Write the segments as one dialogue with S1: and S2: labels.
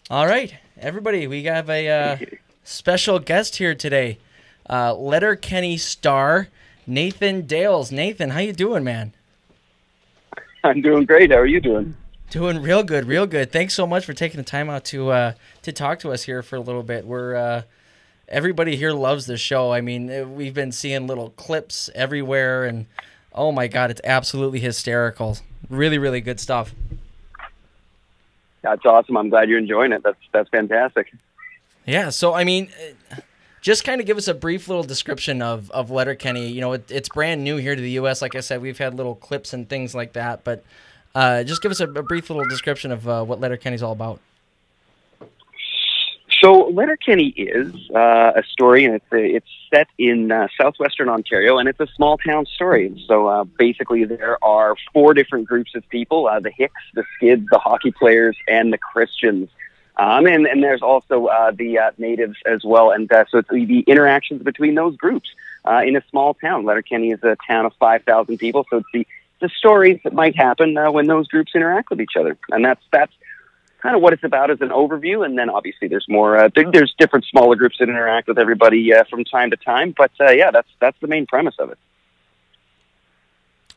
S1: All right, everybody, we have a special guest here today. Letterkenny star Nathan Dales. Nathan, how you doing, man?
S2: I'm doing great. How are you doing?
S1: Doing real good, real good. Thanks so much for taking the time out to talk to us here for a little bit. We're everybody here loves the show. I mean, we've been seeing little clips everywhere, and oh my God, it's absolutely hysterical. Really, really good stuff.
S2: That's awesome. I'm glad you're enjoying it. That's fantastic.
S1: Yeah, so I mean, just kind of give us a brief little description of Letterkenny. You know, it's brand new here to the U.S. Like I said, we've had little clips and things like that, but just give us a brief little description of what Letterkenny's all about.
S2: So Letterkenny is a story, and it's set in southwestern Ontario, and it's a small town story. So basically, there are 4 different groups of people: the Hicks, the Skids, the hockey players, and the Christians. And there's also the natives as well. And so it's the interactions between those groups in a small town. Letterkenny is a town of 5,000 people, so it's the stories that might happen when those groups interact with each other, and that's kind of what it's about as an overview. And then obviously there's more. There's different smaller groups that interact with everybody from time to time. But yeah, that's the main premise of it.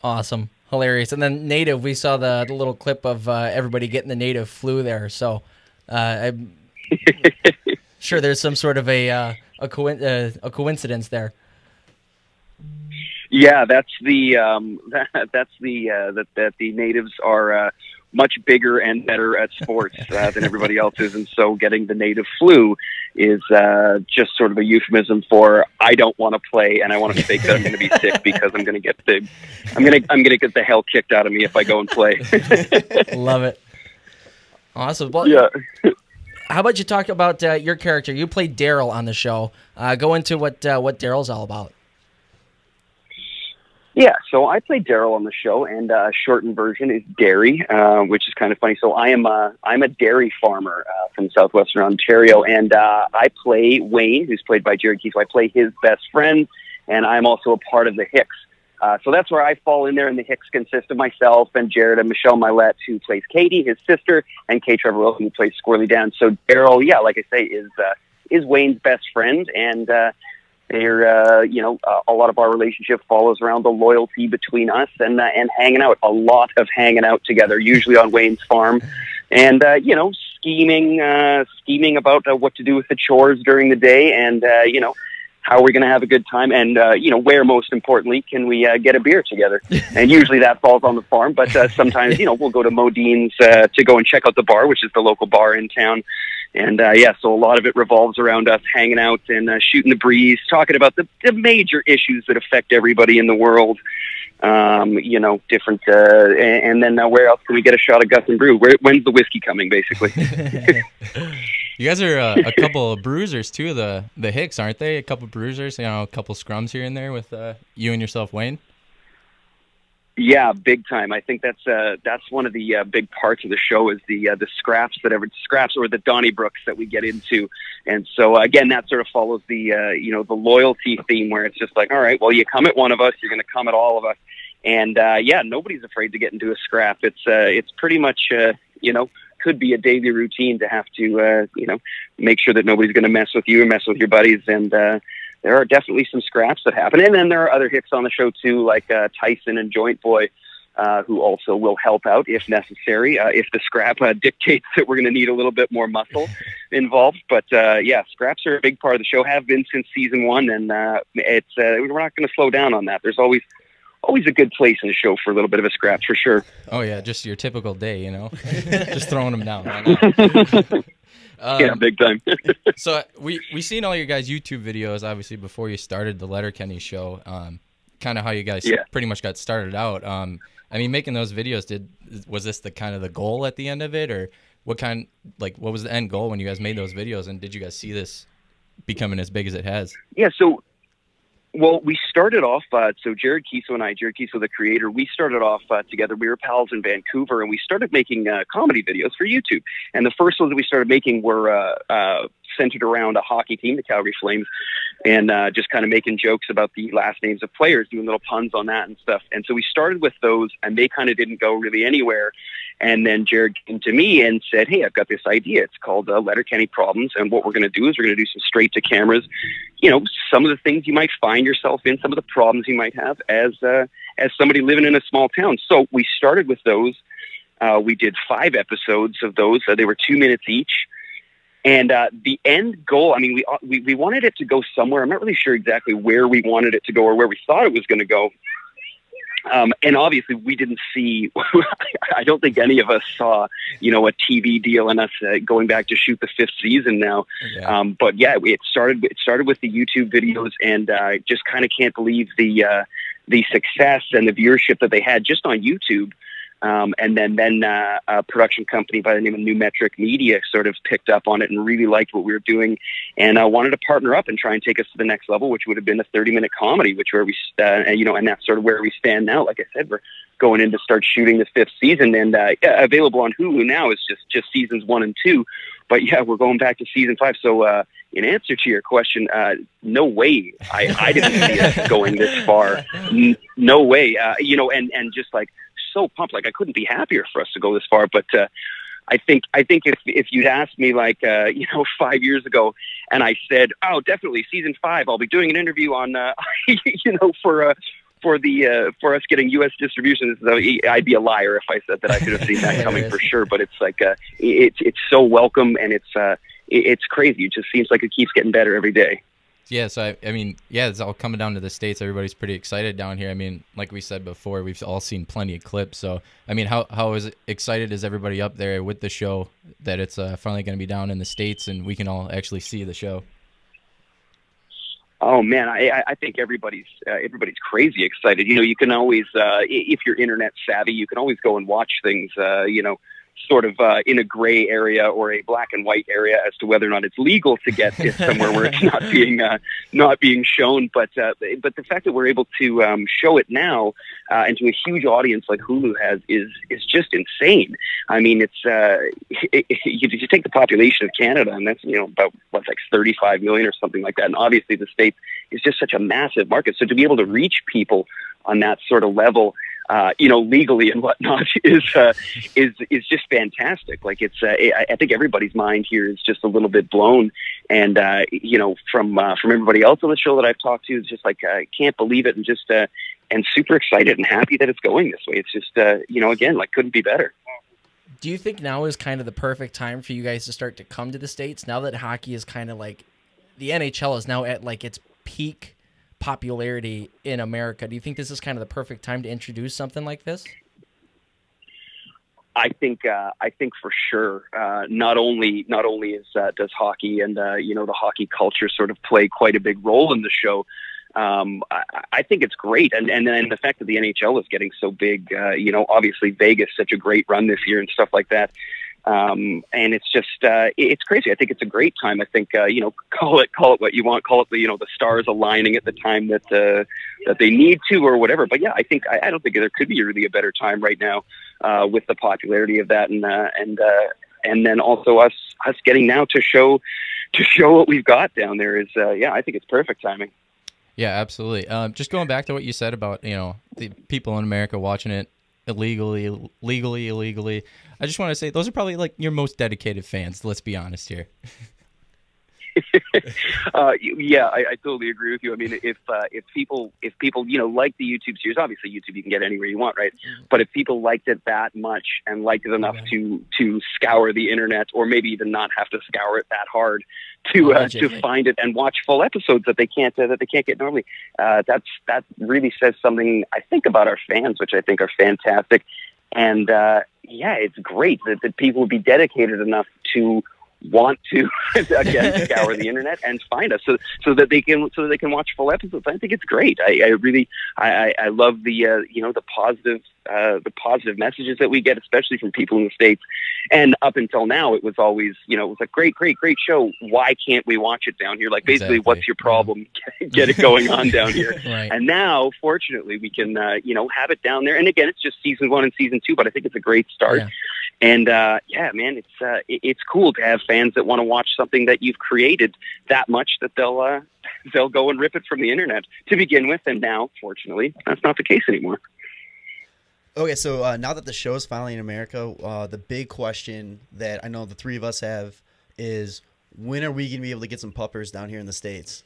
S1: Awesome, hilarious. And then native, we saw the little clip of everybody getting the native flu there. So I'm sure there's some sort of a coincidence there.
S2: Yeah, that's the that the natives are much bigger and better at sports than everybody else is, and so getting the native flu is just sort of a euphemism for I don't want to play, and I want to fake that I'm going to be sick because I'm going to get the hell kicked out of me if I go and play.
S1: Love it. Awesome. Well,
S2: yeah.
S1: How about you talk about your character? You played Daryl on the show. Go into what Daryl's all about.
S2: Yeah, so I play Daryl on the show, and shortened version is Dairy, which is kind of funny. So I'm a dairy farmer from southwestern Ontario, and I play Wayne, who's played by Jared. So I play his best friend, and I'm also a part of the Hicks. So that's where I fall in there, and the Hicks consist of myself and Jared and Michelle Millette, who plays Katie, his sister, and Kay Trevor Wilson, who plays Squirrely Dan. So Daryl, yeah, like I say, is Wayne's best friend, and they're, a lot of our relationship follows around the loyalty between us and hanging out. A lot of hanging out together, usually on Wayne's farm, and scheming about what to do with the chores during the day, and how we're going to have a good time, and where most importantly can we get a beer together. And usually that falls on the farm, but sometimes we'll go to Modine's to go and check out the bar, which is the local bar in town. And so a lot of it revolves around us hanging out and shooting the breeze, talking about the major issues that affect everybody in the world. Different, and then where else can we get a shot of Gus and Brew? When's the whiskey coming, basically?
S3: You guys are a couple of bruisers too, the Hicks, aren't they? A couple of bruisers, a couple scrums here and there with you and yourself, Wayne.
S2: Yeah, big time. I think that's one of the big parts of the show is the scraps or the Donnybrooks that we get into, and so again that sort of follows the the loyalty theme where it's just like, all right, well, you come at one of us, you're going to come at all of us, and nobody's afraid to get into a scrap. It's pretty much could be a daily routine to have to make sure that nobody's going to mess with you or mess with your buddies, and there are definitely some scraps that happen. And then there are other Hicks on the show too, like Tyson and Joint Boy, who also will help out if necessary, if the scrap dictates that we're going to need a little bit more muscle involved. But scraps are a big part of the show, have been since season 1, and we're not going to slow down on that. There's always a good place in the show for a little bit of a scrap, for sure.
S3: Oh yeah, just your typical day, just throwing them down.
S2: Yeah, big time.
S3: So we seen all your guys' YouTube videos, obviously, before you started the Letterkenny show. Kind of how you guys pretty much got started out. I mean, making those videos, was this the kind of the goal at the end of it, or what was the end goal when you guys made those videos, and did you guys see this becoming as big as it has?
S2: Yeah, well, we started off, so Jared Kiso and I, Jared Kiso, the creator, we started off together. We were pals in Vancouver, and we started making comedy videos for YouTube. And the first ones that we started making were centered around a hockey team, the Calgary Flames, and just kind of making jokes about the last names of players, doing little puns on that and stuff. And so we started with those, and they kind of didn't go really anywhere. And then Jared came to me and said, hey, I've got this idea. It's called Letterkenny Problems. And what we're going to do is we're going to do some straight to cameras, you know, some of the things you might find yourself in, some of the problems you might have as somebody living in a small town. So we started with those. We did 5 episodes of those. They were 2 minutes each. And the end goal, I mean, we wanted it to go somewhere. I'm not really sure exactly where we wanted it to go or where we thought it was going to go. And obviously we didn't see, I don't think any of us saw, you know, a TV deal in us going back to shoot the 5th season now. Yeah. But yeah, it started with the YouTube videos, and just kind of can't believe the success and the viewership that they had just on YouTube. And then a production company by the name of New Metric Media sort of picked up on it and really liked what we were doing, and wanted to partner up and try and take us to the next level, which would have been a 30-minute comedy, which where we, you know, and that's sort of where we stand now. Like I said, we're going in to start shooting the 5th season, and available on Hulu now is just seasons 1 and 2. But yeah, we're going back to season 5. So in answer to your question, no way. I didn't see us going this far. No way. You know, and just like, so pumped, like I couldn't be happier for us to go this far. But I think if you'd asked me like you know, 5 years ago, and I said, oh, definitely season 5, I'll be doing an interview on you know, for us getting U.S. distribution, I'd be a liar if I said that I could have seen that coming for sure. But it's like it's so welcome, and it's crazy. It just seems like it keeps getting better every day.
S3: Yeah, so I mean, yeah, it's all coming down to the States. Everybody's pretty excited down here. I mean, like we said before, we've all seen plenty of clips. So, I mean, how excited is everybody up there with the show that it's finally going to be down in the States and we can all actually see the show?
S2: Oh man, I think everybody's crazy excited. You know, you can always, if you're internet savvy, you can always go and watch things, you know, sort of in a gray area or a black and white area as to whether or not it's legal to get it somewhere where it's not being shown. But the fact that we're able to show it now and to a huge audience like Hulu has is just insane. I mean, you take the population of Canada, and that's, you know, about what's like 35 million or something like that. And obviously the States is just such a massive market. So to be able to reach people on that sort of level, you know, legally and whatnot is just fantastic. Like I think everybody's mind here is just a little bit blown, and you know, from everybody else on the show that I've talked to, it's just like I can't believe it, and just and super excited and happy that it's going this way. It's just you know, again, like couldn't be better.
S1: Do you think now is kind of the perfect time for you guys to start to come to the States now that hockey is kind of like the NHL is now at like its peak popularity in America? Do you think this is kind of the perfect time to introduce something like this?
S2: I think for sure. Not only is does hockey and you know, the hockey culture sort of play quite a big role in the show. I think it's great, and then the fact that the NHL is getting so big. You know, obviously Vegas such a great run this year and stuff like that. And it's just, it's crazy. I think it's a great time. I think, you know, call it what you want, call it the, you know, the stars aligning at the time that they need to or whatever. But yeah, I don't think there could be really a better time right now, with the popularity of that. And then also us getting now to show what we've got down there is, yeah, I think it's perfect timing.
S3: Yeah, absolutely. Just going back to what you said about, you know, the people in America watching it illegally. I just want to say those are probably like your most dedicated fans. Let's be honest here.
S2: Yeah, I totally agree with you. I mean, if people, you know, like the YouTube series, obviously YouTube you can get anywhere you want, right? But if people liked it that much and liked it enough to scour the internet, or maybe even not have to scour it that hard to find it and watch full episodes that they can't get normally, that really says something, I think, about our fans, which I think are fantastic. And yeah, it's great that people would be dedicated enough to want to again scour the internet and find us so that they can watch full episodes. I think it's great. I really love the you know, the positive messages that we get, especially from people in the States. And up until now, it was always, you know, it was a great show. Why can't we watch it down here? Like, basically, what's your problem? Get it going on down here. Right. And now, fortunately, we can, you know, have it down there. And again, it's just season 1 and season 2, but I think it's a great start. Yeah. And yeah, man, it's cool to have fans that want to watch something that you've created that much that they'll go and rip it from the internet to begin with. And now, fortunately, that's not the case anymore.
S4: Okay, so now that the show is finally in America, the big question that I know the three of us have is, when are we going to be able to get some puppers down here in the States?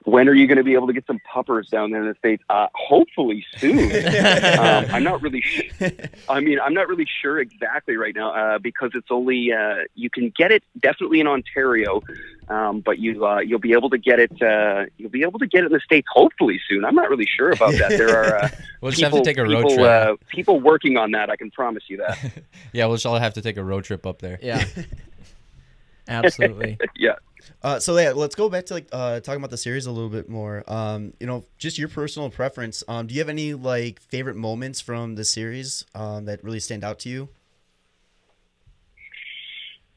S2: When are you going to be able to get some puppers down there in the States? Hopefully soon. I'm not really sure exactly right now because it's only you can get it definitely in Ontario, but you'll be able to get it. You'll be able to get it in the States hopefully soon. I'm not really sure about that. There are
S3: we'll just have to take a road trip.
S2: People working on that. I can promise you that.
S3: Yeah, we'll just all have to take a road trip up there.
S1: Yeah, absolutely.
S2: Yeah.
S4: So yeah, let's go back to talking about the series a little bit more. Just your personal preference. Do you have any favorite moments from the series that really stand out to you?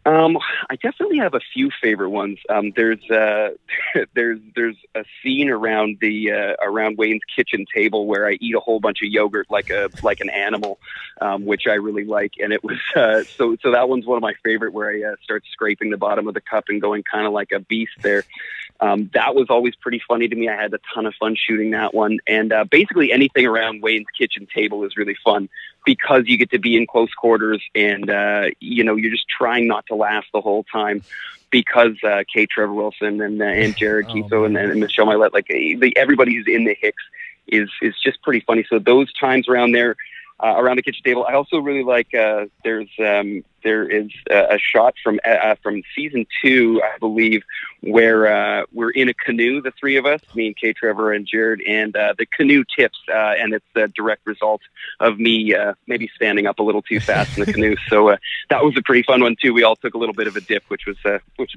S2: I definitely have a few favorite ones. There's a scene around around Wayne's kitchen table where I eat a whole bunch of yogurt like an animal, which I really like. And it was so that one's one of my favorite, where I start scraping the bottom of the cup and going kind of like a beast there. That was always pretty funny to me. I had a ton of fun shooting that one. And basically anything around Wayne's kitchen table is really fun, because you get to be in close quarters and, you're just trying not to laugh the whole time, because K. Trevor Wilson and Jared Keeso and Michelle Mylett, everybody who's in the Hicks is just pretty funny. So those times around there, around the kitchen table. I also really like, there is a shot from season 2, I believe, where we're in a canoe, the three of us, me and Kay, Trevor, and Jared, and the canoe tips, and it's the direct result of me maybe standing up a little too fast in the canoe. So that was a pretty fun one too. We all took a little bit of a dip, which was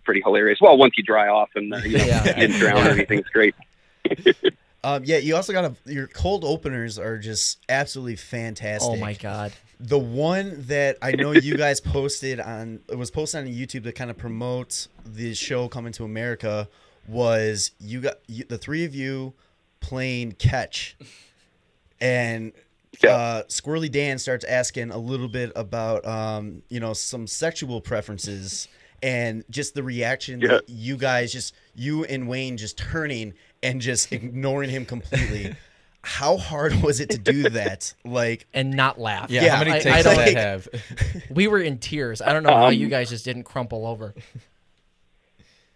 S2: pretty hilarious. Well, once you dry off and you didn't drown or anything, it's great.
S4: You also got your cold openers are just absolutely fantastic.
S1: Oh my God.
S4: The one that I know you guys posted on YouTube to kind of promote the show coming to America was the three of you playing catch, and Squirrely Dan starts asking a little bit about some sexual preferences, and just the reaction that you guys you and Wayne just turning and just ignoring him completely. How hard was it to do that?
S1: And not laugh.
S3: Yeah, how many takes did that have?
S1: We were in tears. I don't know how you guys just didn't crumple over.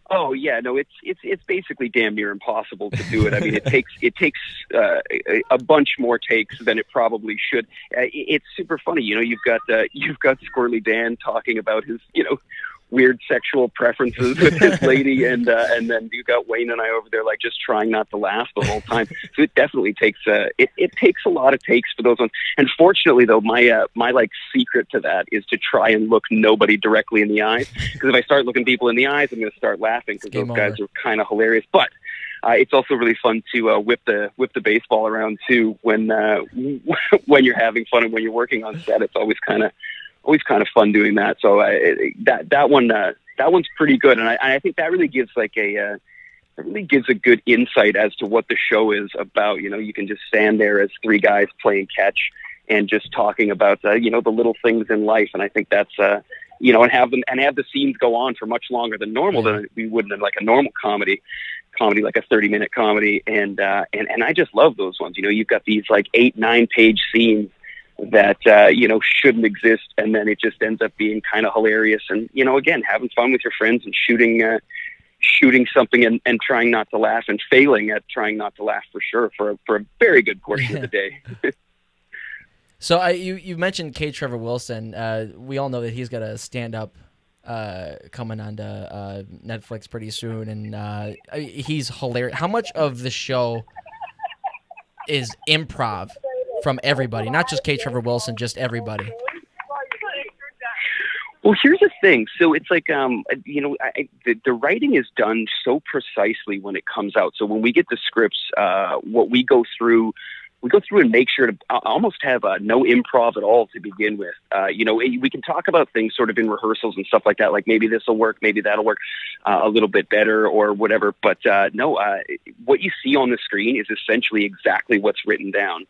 S2: Oh yeah, no, it's basically damn near impossible to do it. I mean, it takes a bunch more takes than it probably should. It's super funny, you've got Squirrely Dan talking about his weird sexual preferences with his lady, and then you got Wayne and I over there just trying not to laugh the whole time. So it definitely takes it takes a lot of takes for those ones. And fortunately though, my secret to that is to try and look nobody directly in the eyes, because if I start looking people in the eyes, I'm going to start laughing, because those guys are kind of hilarious. But it's also really fun to whip the baseball around too when you're having fun and when you're working on set. It's always kind of fun doing that. So that one's pretty good, and I think that really gives a good insight as to what the show is about. You can just stand there as three guys playing catch and just talking about the little things in life, and I think that's and have the scenes go on for much longer than normal than we would in a normal comedy like a 30-minute comedy, and I just love those ones. You've got these 8-9 page scenes that shouldn't exist, and then it just ends up being kind of hilarious, and again, having fun with your friends and shooting something and trying not to laugh, and failing at trying not to laugh for sure for a very good portion of the day.
S1: So you mentioned K. Trevor Wilson. We all know that he's got a stand-up coming onto Netflix pretty soon, and he's hilarious. How much of the show is improv from everybody, not just K. Trevor Wilson, just everybody?
S2: Well, here's the thing. So it's the writing is done so precisely when it comes out. So when we get the scripts, what we go through we go through and make sure to almost have no improv at all to begin with. We can talk about things sort of in rehearsals and stuff like that, like maybe this will work, maybe that'll work a little bit better or whatever. But what you see on the screen is essentially exactly what's written down,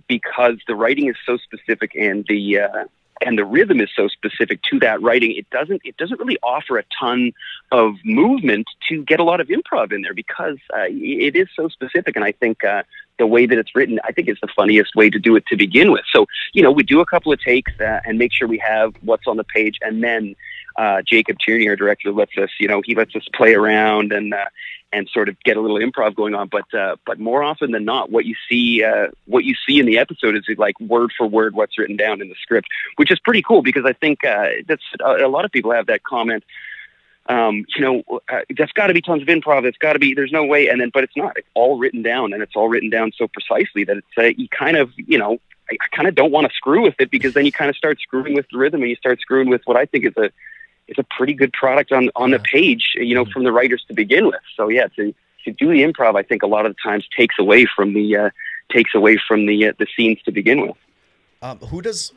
S2: because the writing is so specific and the rhythm is so specific to that writing. It doesn't really offer a ton of movement to get a lot of improv in there, because it is so specific. And I think the way that it's written, I think, is the funniest way to do it to begin with. So, we do a couple of takes and make sure we have what's on the page. And then Jacob Tierney, our director, lets us, he lets us play around and sort of get a little improv going on. But more often than not, what you see in the episode is like word for word what's written down in the script, which is pretty cool, because I think that's a lot of people have that comment. That's got to be tons of improv. It's got to be. There's no way. But it's not. It's all written down, and it's all written down so precisely that it's you kind of I kind of don't want to screw with it, because then you kind of start screwing with the rhythm, and you start screwing with what I think is a pretty good product on the page, from the writers to begin with. So yeah, to do the improv, I think a lot of the times takes away from the scenes to begin with.
S4: Who does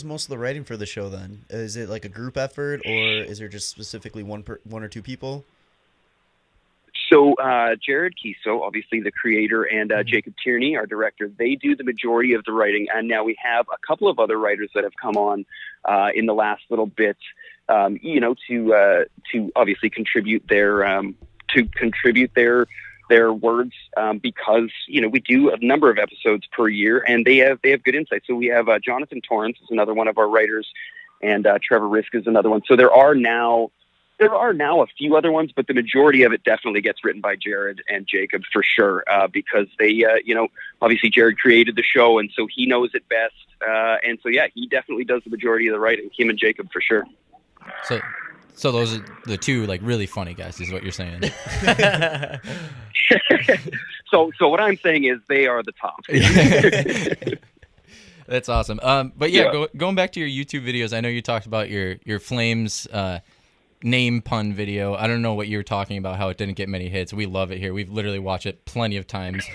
S4: most of the writing for the show then? Is it like a group effort, or is there just specifically one or two people?
S2: So Jared Kiso, obviously the creator, and Jacob Tierney, our director, they do the majority of the writing. And now we have a couple of other writers that have come on in the last little bit, to obviously contribute their words, because we do a number of episodes per year, and they have good insight. So we have Jonathan Torrance is another one of our writers, and Trevor Risk is another one. So there are now a few other ones, but the majority of it definitely gets written by Jared and Jacob for sure, because they obviously Jared created the show, and so he knows it best, and so yeah, he definitely does the majority of the writing. Him and Jacob for sure.
S3: So those are the two like really funny guys, is what you're saying.
S2: So what I'm saying is they are the top.
S3: That's awesome. But yeah, going back to your YouTube videos, I know you talked about your Flames name pun video. I don't know what you were talking about, how it didn't get many hits. We love it here. We've literally watched it plenty of times.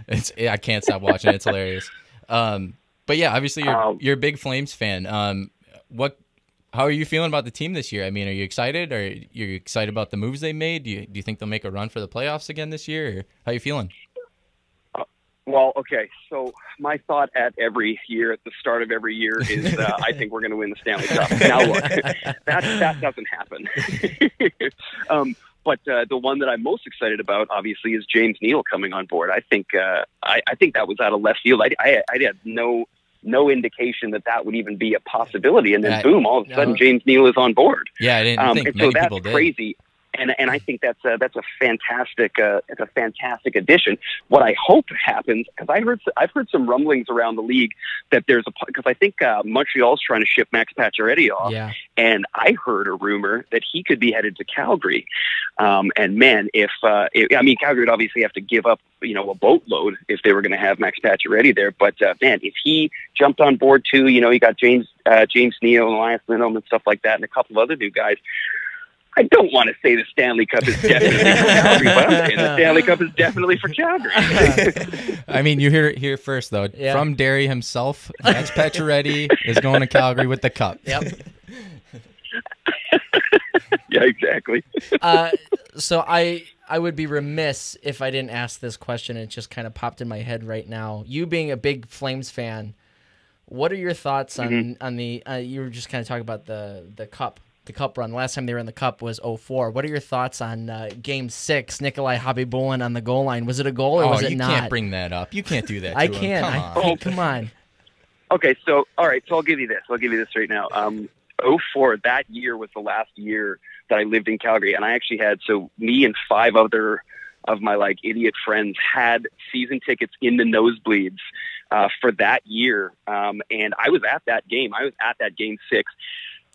S3: I can't stop watching it. It's hilarious. But yeah, obviously you're a big Flames fan. How are you feeling about the team this year? I mean, are you excited? Are you excited about the moves they made? Do you think they'll make a run for the playoffs again this year? Or how are you feeling?
S2: Well, okay. So my thought at every year, at the start of every year, is I think we're going to win the Stanley Cup. Now, look, that doesn't happen. But the one that I'm most excited about, obviously, is James Neal coming on board. I think that was out of left field. I had no indication that would even be a possibility, and then boom, all of a sudden, James Neal is on board.
S3: Yeah, I didn't think many people did.
S2: Crazy. And I think that's a fantastic addition. What I hope happens, because I've heard some rumblings around the league that because I think Montreal's trying to ship Max Pacioretty off, and I heard a rumor that he could be headed to Calgary. And man, Calgary would obviously have to give up a boatload if they were going to have Max Pacioretty there. But man, if he jumped on board too, you got James Neal and Elias Lindholm and stuff like that, and a couple of other new guys. I don't want to say the Stanley Cup is definitely for Calgary, but I'm saying the Stanley Cup is definitely for Calgary.
S3: I mean, you hear it here first, though. Yeah. From Derry himself, Max Pacioretty is going to Calgary with the cup.
S1: Yep.
S2: Yeah, exactly.
S1: So I would be remiss if I didn't ask this question. It just kind of popped in my head right now. You being a big Flames fan, what are your thoughts on the? You were just kind of talking about the cup. The cup run. Last time they were in the cup was 2004. What are your thoughts on Game 6, Nikolai Hobby-Bolin on the goal line? Was it a goal or was it not?
S3: You can't bring that up. You can't do that.
S1: I can't. Come on.
S2: Okay, so all right, so I'll give you this. I'll give you this right now. 2004, that year was the last year that I lived in Calgary, and I actually had me and 5 other of my idiot friends had season tickets in the nosebleeds for that year, and I was at that game. I was at that Game 6.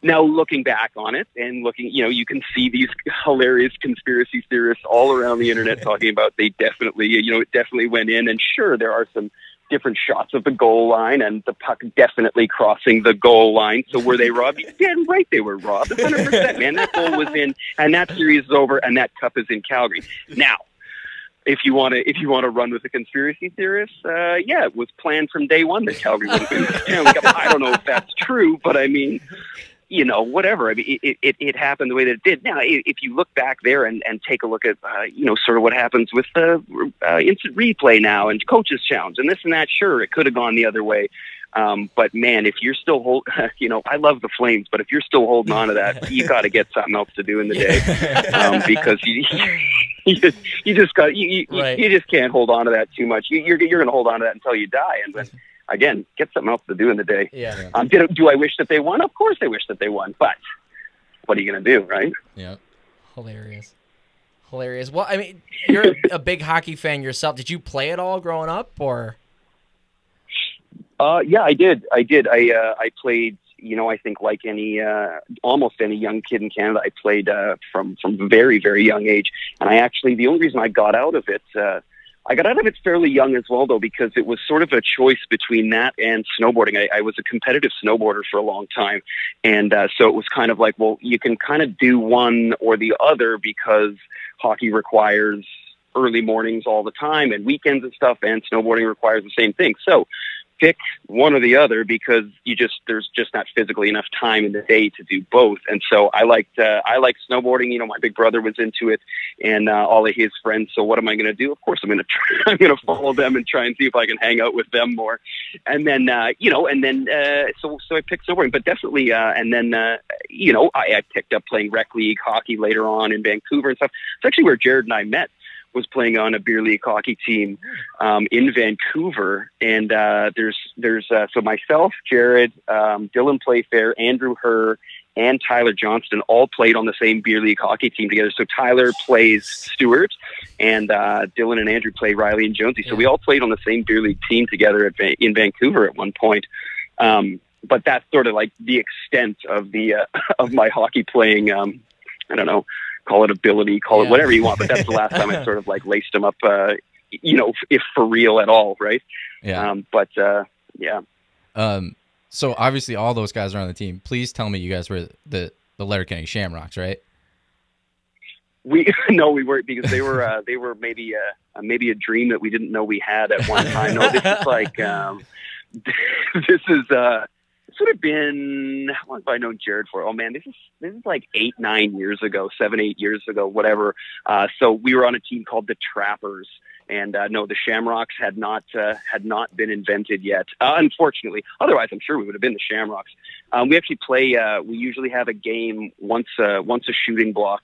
S2: Now, looking back on it and you can see these hilarious conspiracy theorists all around the internet talking about it definitely went in. And sure, there are some different shots of the goal line and the puck definitely crossing the goal line. So were they robbed? Yeah, right, they were robbed. 100%, man. That goal was in, and that series is over, and that cup is in Calgary. Now, if you want to run with the conspiracy theorists, yeah, it was planned from day one that Calgary wouldn't win the Stanley Cup. I don't know if that's true, but I mean, you know, whatever. I mean, it happened the way that it did. Now, if you look back there and take a look at, you know, sort of what happens with the instant replay now and coaches challenge and this and that, sure, it could have gone the other way. But man, if you're still you know, I love the Flames, but if you're still holding on to that, you got to get something else to do in the day, because you just can't hold on to that too much. You're going to hold on to that until you die. And then again, get something else to do in the day.
S1: Yeah.
S2: Do I wish that they won? Of course I wish that they won, but what are you going to do? Right.
S3: Yeah.
S1: Hilarious. Well, I mean, you're a big hockey fan yourself. Did you play it all growing up or?
S2: Yeah, I did. I played, you know, I think like almost any young kid in Canada, I played from a very, very young age. And the only reason I got out of it fairly young as well, though, because it was sort of a choice between that and snowboarding. I was a competitive snowboarder for a long time. And so it was kind of like, well, you can kind of do one or the other because hockey requires early mornings all the time and weekends and stuff, and snowboarding requires the same thing. So pick one or the other because there's just not physically enough time in the day to do both. And so I liked snowboarding. You know, my big brother was into it and all of his friends. So what am I going to do? Of course, I'm going to follow them and try and see if I can hang out with them more. And then, so I picked snowboarding, but definitely, I picked up playing rec league hockey later on in Vancouver and stuff. It's actually where Jared and I met. Was playing on a beer league hockey team in Vancouver, and there's so myself, Jared, Dylan Playfair, Andrew Herr, and Tyler Johnston all played on the same beer league hockey team together. So Tyler plays Stewart, and Dylan and Andrew play Riley and Jonesy. So we all played on the same beer league team together in Vancouver at one point. But that's sort of like the extent of the of my hockey playing. I don't know. Call it ability, call it whatever you want, but that's the last time I sort of like laced them up, you know, if for real at all, right?
S3: Yeah. So obviously all those guys are on the team. Please tell me you guys were the Letterkenny Shamrocks, right?
S2: No, we weren't, because they were maybe a dream that we didn't know we had at one time. No, this is like this would have been, how long have I known Jared for? Oh man, this is like 8 years ago, 7, 8 years ago, whatever. So we were on a team called the Trappers, and no, the Shamrocks had not been invented yet, unfortunately. Otherwise, I'm sure we would have been the Shamrocks. We actually play. We usually have a game once a shooting block.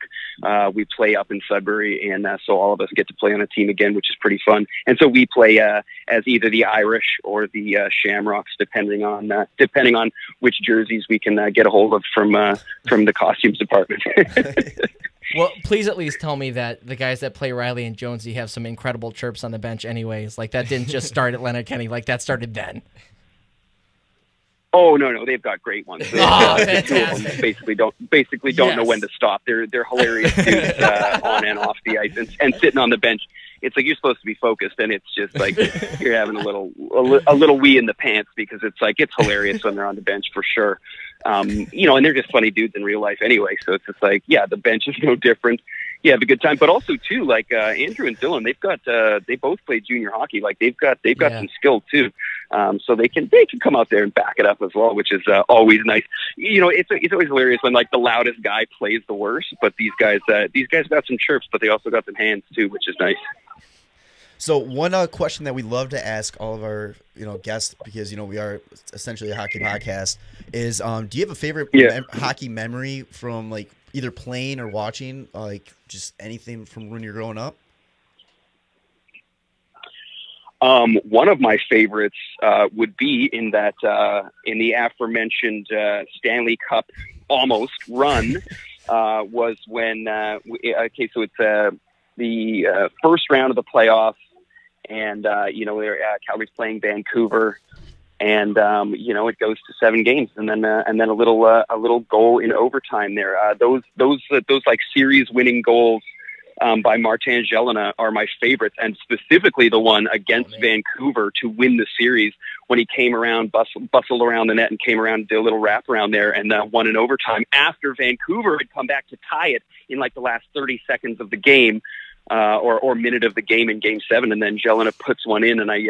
S2: We play up in Sudbury, and so all of us get to play on a team again, which is pretty fun. And so we play as either the Irish or the Shamrocks, depending on which jerseys we can get a hold of from the costumes department.
S1: Well, please at least tell me that the guys that play Riley and Jonesy have some incredible chirps on the bench anyways. Like, that didn't just start at Letterkenny. Like, that started then.
S2: Oh, no, they've got great ones.
S1: Fantastic.
S2: Basically don't know when to stop. They're hilarious dudes on and off the ice and sitting on the bench. It's like you're supposed to be focused, and it's just like you're having a little wee in the pants, because it's like it's hilarious when they're on the bench for sure. You know, and they're just funny dudes in real life anyway. So it's just like, yeah, the bench is no different. You have a good time, but also too, like Andrew and Dylan, they both played junior hockey. Like they've got some skill too, so they can come out there and back it up as well, which is always nice. You know, it's always hilarious when like the loudest guy plays the worst, but these guys got some chirps, but they also got some hands too, which is nice.
S4: So one question that we love to ask all of our guests, because we are essentially a hockey podcast, is do you have a favorite hockey memory from like either playing or watching, like just anything from when you're growing up?
S2: One of my favorites would be in the aforementioned Stanley Cup almost run was when so it's the first round of the playoffs, and Calgary's playing Vancouver, and it goes to 7 games, and then a little goal in overtime there. Those like series winning goals by Martin Gélina are my favorites, and specifically the one against Vancouver to win the series, when he came around, bustled around the net and came around, did a little wrap around there, and won in overtime after Vancouver had come back to tie it in like the last 30 seconds of the game. or minute of the game in Game 7, and then Jelena puts one in, and I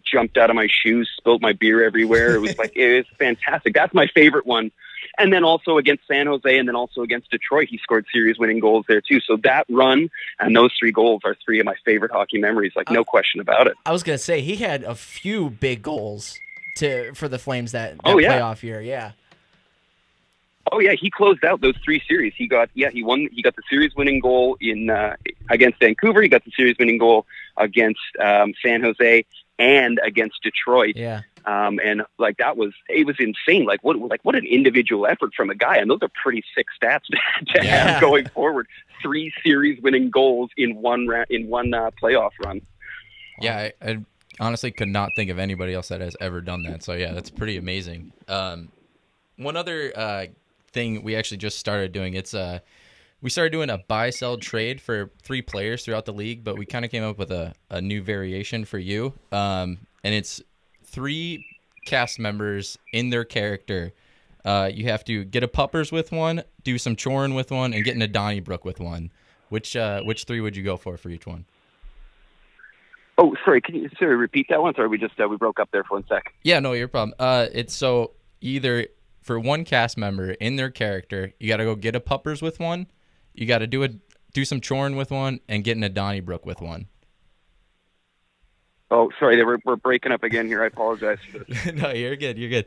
S2: jumped out of my shoes, spilled my beer everywhere. It was it was fantastic. That's my favorite one. And then also against San Jose, and then also against Detroit, he scored series-winning goals there too. So that run and those 3 goals are 3 of my favorite hockey memories, no question about it.
S1: I was gonna say he had a few big goals for the Flames that playoff year. Yeah.
S2: Oh yeah, he closed out those 3 series. He got the series-winning goal in against Vancouver. He got the series-winning goal against San Jose and against Detroit.
S1: Yeah.
S2: And it was insane. What an individual effort from a guy. And those are pretty sick stats to have going forward. 3 series-winning goals in one playoff run.
S3: Yeah, I honestly could not think of anybody else that has ever done that. So yeah, that's pretty amazing. One other thing we actually just started doing, we started doing a buy-sell trade for 3 players throughout the league, but we kind of came up with a new variation for you. And it's 3 cast members in their character. You have to get a puppers with one, do some choring with one, and get in a Donnybrook with one. Which 3 would you go for each one?
S2: Oh, sorry. Can you repeat that one? Sorry, we broke up there for 1 sec.
S3: Yeah, no, your problem. It's so either for one cast member in their character, you got to go get a puppers with one, you got to do some choring with one, and get in a Donnybrook with one.
S2: Oh, sorry, we're breaking up again here. I apologize.
S3: No, you're good. You're good.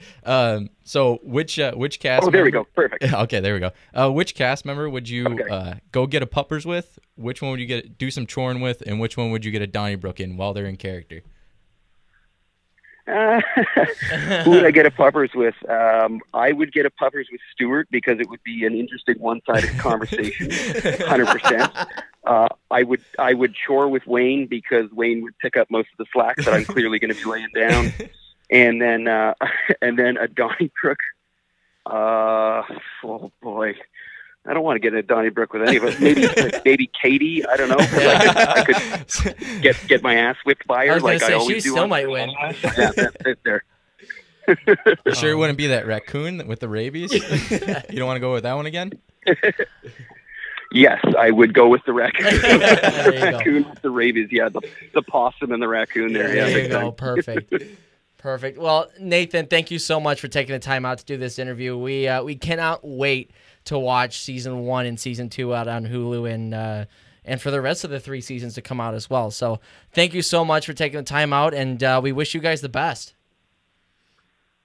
S3: So which cast?
S2: Oh, there we go. Perfect.
S3: Okay, there we go. Which cast member would you go get a puppers with? Which one would you do some choring with? And which one would you get a Donnybrook in while they're in character?
S2: Who would I get a puppers with? I would get a puppers with Stuart because it would be an interesting one-sided conversation. 100%. I would chore with Wayne because Wayne would pick up most of the slack that I'm clearly going to be laying down, and then a Donnybrook. Oh boy, I don't want to get in a Donnybrook with any of us. Maybe Katie. I don't know. I could get my ass whipped by her.
S1: I was
S2: I always
S1: she
S2: do.
S1: Still might win.
S2: Yeah, that's there.
S3: You sure it wouldn't be that raccoon with the rabies? You don't want to go with that one again?
S2: Yes, I would go with the raccoon.
S1: Raccoon
S2: with the rabies. Yeah, the possum and the raccoon there. Yeah,
S1: there you go. Perfect. Perfect. Well, Nathan, thank you so much for taking the time out to do this interview. We cannot wait to watch season 1 and season 2 out on Hulu and for the rest of the 3 seasons to come out as well. So thank you so much for taking the time out, and we wish you guys the best.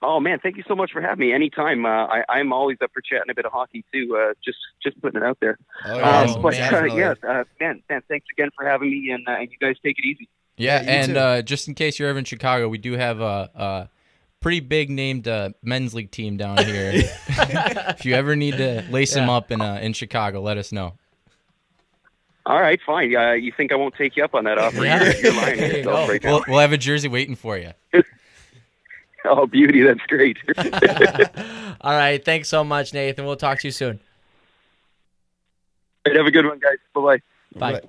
S2: Oh man, thank you so much for having me. Anytime. I'm always up for chatting a bit of hockey too. Just putting it out there.
S3: Oh, yeah,
S2: man, thanks again for having me, and you guys take it easy.
S3: Yeah, and just in case you're ever in Chicago, we do have a pretty big named men's league team down here. If you ever need to lace them up in Chicago, let us know.
S2: All right, fine. You think I won't take you up on that offer?
S1: Yeah.
S2: You're lying to yourself right now.
S3: We'll have a jersey waiting for you.
S2: Oh, beauty. That's great.
S1: All right. Thanks so much, Nathan. We'll talk to you soon.
S2: Have a good one, guys. Bye-bye.
S1: Bye.